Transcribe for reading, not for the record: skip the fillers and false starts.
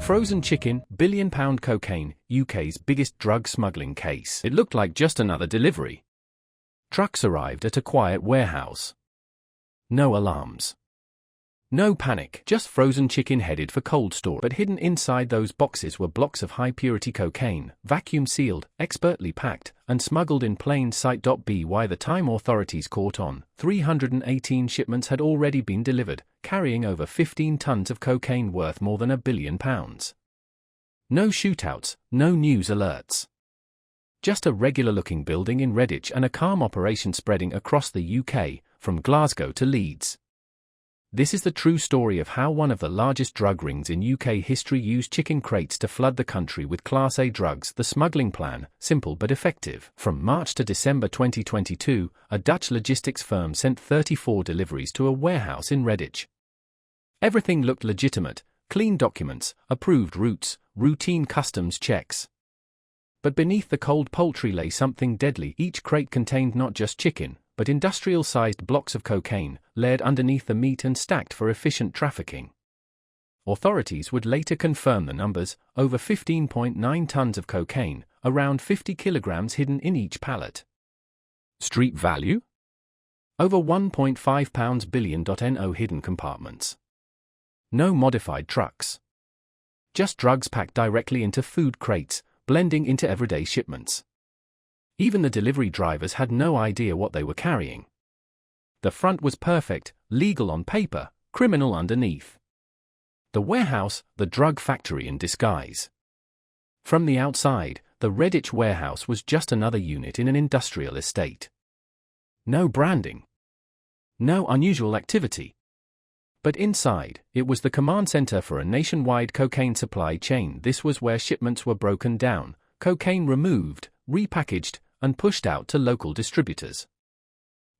Frozen chicken, billion-pound cocaine, UK's biggest drug smuggling case. It looked like just another delivery. Trucks arrived at a quiet warehouse. No alarms. No panic, just frozen chicken headed for cold store. But hidden inside those boxes were blocks of high-purity cocaine, vacuum-sealed, expertly packed, and smuggled in plain sight. By the time authorities caught on, 318 shipments had already been delivered, carrying over 15 tons of cocaine worth more than £1 billion. No shootouts, no news alerts. Just a regular-looking building in Redditch and a calm operation spreading across the UK, from Glasgow to Leeds. This is the true story of how one of the largest drug rings in UK history used chicken crates to flood the country with Class A drugs. The smuggling plan, simple but effective. From March to December 2022, a Dutch logistics firm sent 34 deliveries to a warehouse in Redditch. Everything looked legitimate: clean documents, approved routes, routine customs checks. But beneath the cold poultry lay something deadly. Each crate contained not just chicken, but industrial-sized blocks of cocaine, layered underneath the meat and stacked for efficient trafficking. Authorities would later confirm the numbers: over 15.9 tons of cocaine, around 50 kilograms hidden in each pallet. Street value? Over £1.5 billion. No hidden compartments. No modified trucks. Just drugs packed directly into food crates, blending into everyday shipments. Even the delivery drivers had no idea what they were carrying. The front was perfect, legal on paper, criminal underneath. The warehouse, the drug factory in disguise. From the outside, the Redditch warehouse was just another unit in an industrial estate. No branding. No unusual activity. But inside, it was the command center for a nationwide cocaine supply chain. This was where shipments were broken down, cocaine removed, repackaged, and pushed out to local distributors.